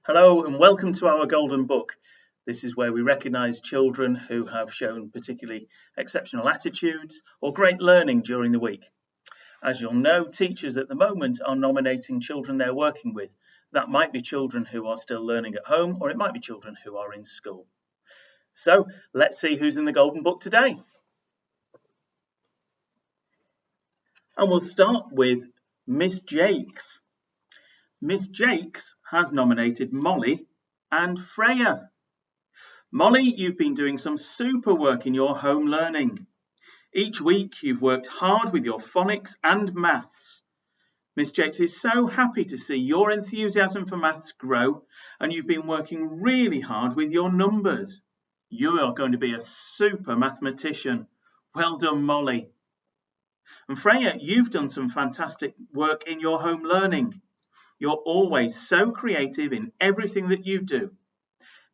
Hello and welcome to our Golden Book. This is where we recognise children who have shown particularly exceptional attitudes or great learning during the week. As you'll know, teachers at the moment are nominating children they're working with. That might be children who are still learning at home, or it might be children who are in school. So let's see who's in the Golden Book today. And we'll start with Miss Jakes. Miss Jakes has nominated Molly and Freya. Molly, you've been doing some super work in your home learning. Each week you've worked hard with your phonics and maths. Miss Jakes is so happy to see your enthusiasm for maths grow, and you've been working really hard with your numbers. You are going to be a super mathematician. Well done, Molly. And Freya, you've done some fantastic work in your home learning. You're always so creative in everything that you do.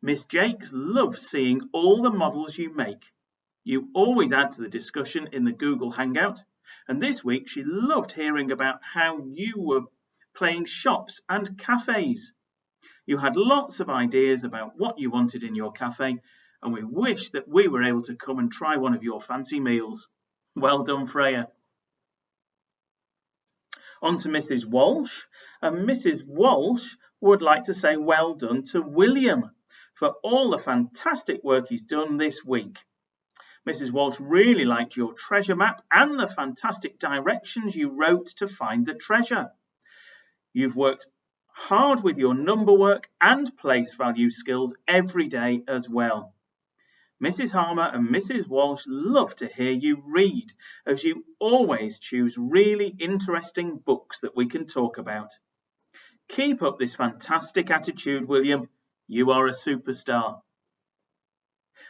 Miss Jakes loves seeing all the models you make. You always add to the discussion in the Google Hangout, and this week she loved hearing about how you were playing shops and cafes. You had lots of ideas about what you wanted in your cafe, and we wish that we were able to come and try one of your fancy meals. Well done, Freya. On to Mrs. Walsh, and Mrs. Walsh would like to say well done to William for all the fantastic work he's done this week. Mrs. Walsh really liked your treasure map and the fantastic directions you wrote to find the treasure. You've worked hard with your number work and place value skills every day as well. Mrs. Harmer and Mrs. Walsh love to hear you read, as you always choose really interesting books that we can talk about. Keep up this fantastic attitude, William. You are a superstar.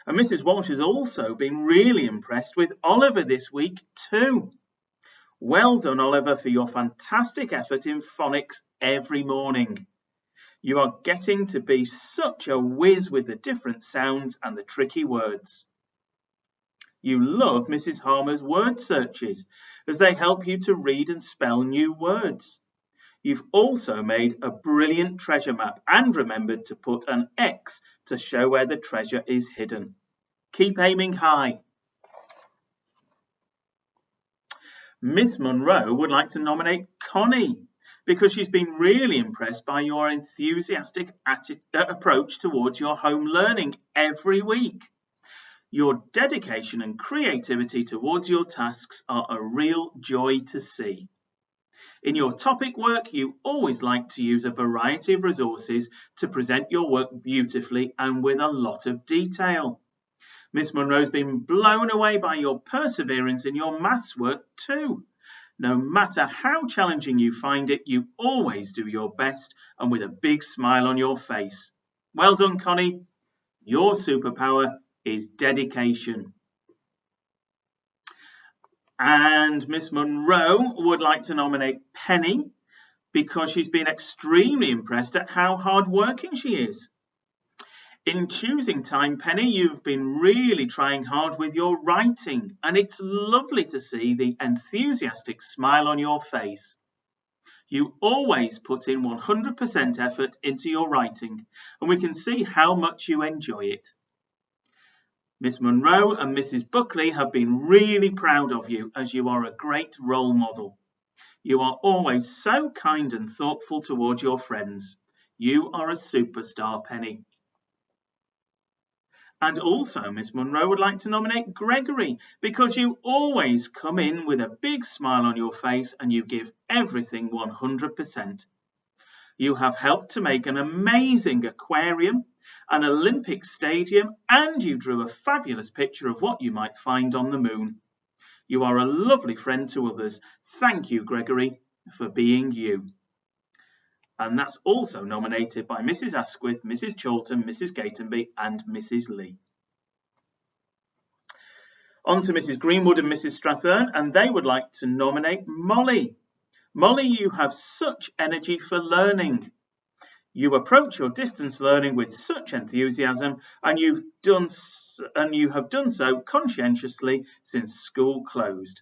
And Mrs. Walsh has also been really impressed with Oliver this week too. Well done, Oliver, for your fantastic effort in phonics every morning. You are getting to be such a whiz with the different sounds and the tricky words. You love Mrs. Harmer's word searches, as they help you to read and spell new words. You've also made a brilliant treasure map and remembered to put an X to show where the treasure is hidden. Keep aiming high. Miss Munro would like to nominate Connie, because she's been really impressed by your enthusiastic approach towards your home learning every week. Your dedication and creativity towards your tasks are a real joy to see. In your topic work, you always like to use a variety of resources to present your work beautifully and with a lot of detail. Miss Munro's been blown away by your perseverance in your maths work too. No matter how challenging you find it, you always do your best and with a big smile on your face. Well done, Connie. Your superpower is dedication. And Miss Munro would like to nominate Penny, because she's been extremely impressed at how hardworking she is. In choosing time, Penny, you've been really trying hard with your writing, and it's lovely to see the enthusiastic smile on your face. You always put in 100% effort into your writing, and we can see how much you enjoy it. Miss Munro and Mrs. Buckley have been really proud of you, as you are a great role model. You are always so kind and thoughtful towards your friends. You are a superstar, Penny. And also, Miss Munro would like to nominate Gregory, because you always come in with a big smile on your face and you give everything 100%. You have helped to make an amazing aquarium, an Olympic stadium, and you drew a fabulous picture of what you might find on the moon. You are a lovely friend to others. Thank you, Gregory, for being you. And that's also nominated by Mrs. Asquith, Mrs. Chorlton, Mrs. Gatenby, and Mrs. Lee. On to Mrs. Greenwood and Mrs. Strathern, and they would like to nominate Molly. Molly, you have such energy for learning. You approach your distance learning with such enthusiasm, and you have done so conscientiously since school closed.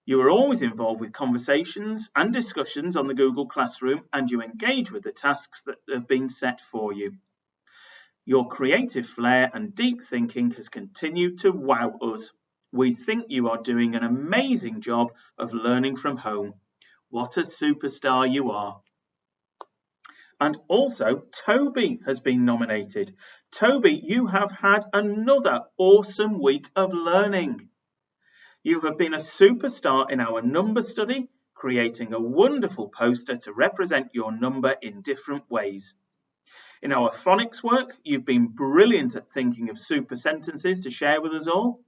You are always involved with conversations and discussions on the Google Classroom, and you engage with the tasks that have been set for you. Your creative flair and deep thinking has continued to wow us. We think you are doing an amazing job of learning from home. What a superstar you are. And also, Toby has been nominated. Toby, you have had another awesome week of learning. You have been a superstar in our number study, creating a wonderful poster to represent your number in different ways. In our phonics work, you've been brilliant at thinking of super sentences to share with us all.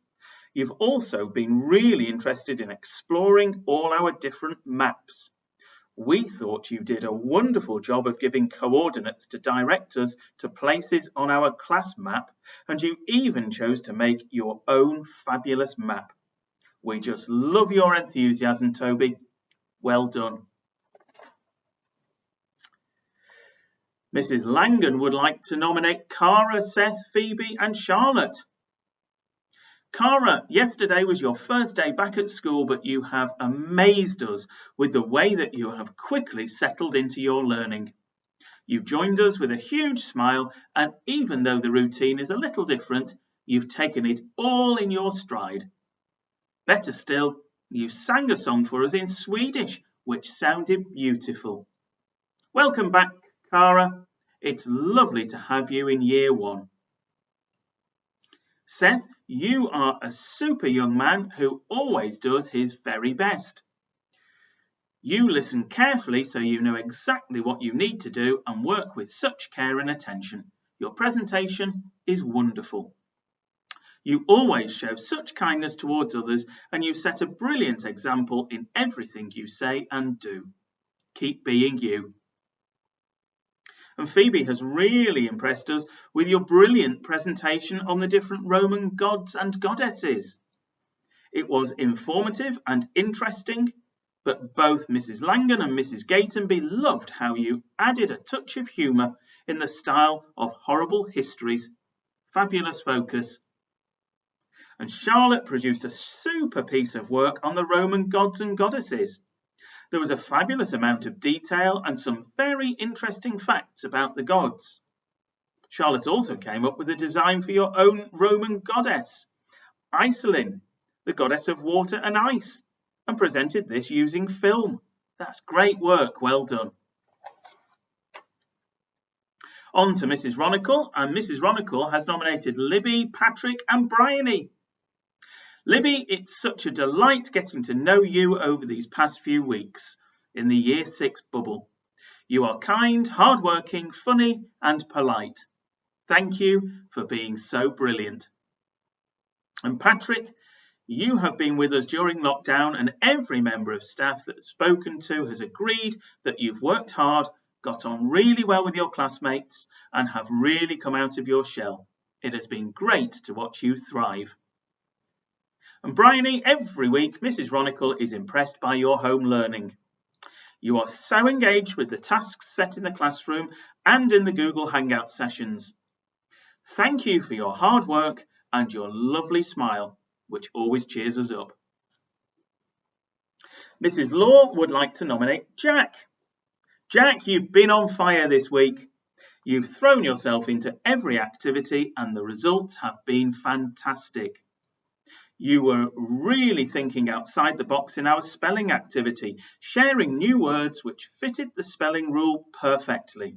You've also been really interested in exploring all our different maps. We thought you did a wonderful job of giving coordinates to direct us to places on our class map, and you even chose to make your own fabulous map. We just love your enthusiasm, Toby. Well done. Mrs. Langan would like to nominate Cara, Seth, Phoebe and Charlotte. Cara, yesterday was your first day back at school, but you have amazed us with the way that you have quickly settled into your learning. You joined us with a huge smile, and even though the routine is a little different, you've taken it all in your stride. Better still, you sang a song for us in Swedish, which sounded beautiful. Welcome back, Cara. It's lovely to have you in year 1. Seth, you are a super young man who always does his very best. You listen carefully so you know exactly what you need to do and work with such care and attention. Your presentation is wonderful. You always show such kindness towards others, and you set a brilliant example in everything you say and do. Keep being you. And Phoebe has really impressed us with your brilliant presentation on the different Roman gods and goddesses. It was informative and interesting, but both Mrs. Langan and Mrs. Gatenby loved how you added a touch of humour in the style of Horrible Histories. Fabulous focus. And Charlotte produced a super piece of work on the Roman gods and goddesses. There was a fabulous amount of detail and some very interesting facts about the gods. Charlotte also came up with a design for your own Roman goddess, Iselin, the goddess of water and ice, and presented this using film. That's great work, well done. On to Mrs. Ronicle, and Mrs. Ronicle has nominated Libby, Patrick and Bryony. Libby, it's such a delight getting to know you over these past few weeks in the Year 6 bubble. You are kind, hardworking, funny and polite. Thank you for being so brilliant. And Patrick, you have been with us during lockdown, and every member of staff that's spoken to has agreed that you've worked hard, got on really well with your classmates and have really come out of your shell. It has been great to watch you thrive. And Bryony, every week Mrs. Ronicle is impressed by your home learning. You are so engaged with the tasks set in the classroom and in the Google Hangout sessions. Thank you for your hard work and your lovely smile, which always cheers us up. Mrs. Law would like to nominate Jack. Jack, you've been on fire this week. You've thrown yourself into every activity and the results have been fantastic. You were really thinking outside the box in our spelling activity, sharing new words which fitted the spelling rule perfectly.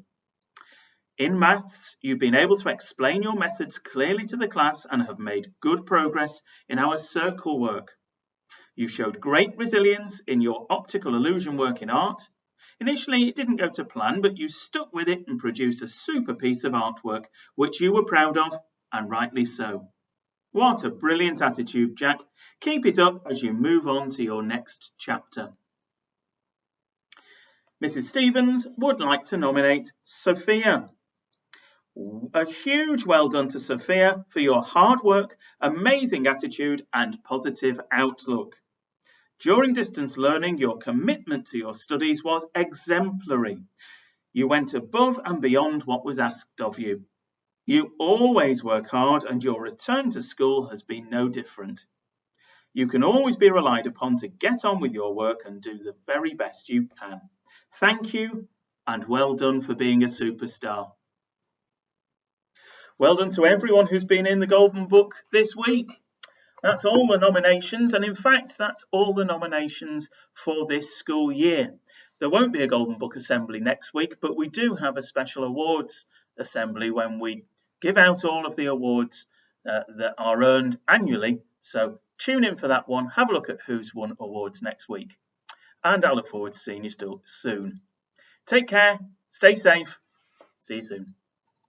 In maths, you've been able to explain your methods clearly to the class and have made good progress in our circle work. You showed great resilience in your optical illusion work in art. Initially, it didn't go to plan, but you stuck with it and produced a super piece of artwork, which you were proud of, and rightly so. What a brilliant attitude, Jack. Keep it up as you move on to your next chapter. Mrs. Stevens would like to nominate Sophia. A huge well done to Sophia for your hard work, amazing attitude and positive outlook. During distance learning, your commitment to your studies was exemplary. You went above and beyond what was asked of you. You always work hard and your return to school has been no different. You can always be relied upon to get on with your work and do the very best you can. Thank you, and well done for being a superstar. Well done to everyone who's been in the Golden Book this week. That's all the nominations, and in fact, that's all the nominations for this school year. There won't be a Golden Book Assembly next week, but we do have a special awards assembly when we give out all of the awards that are earned annually. So tune in for that one. Have a look at who's won awards next week. And I look forward to seeing you still soon. Take care, stay safe, see you soon.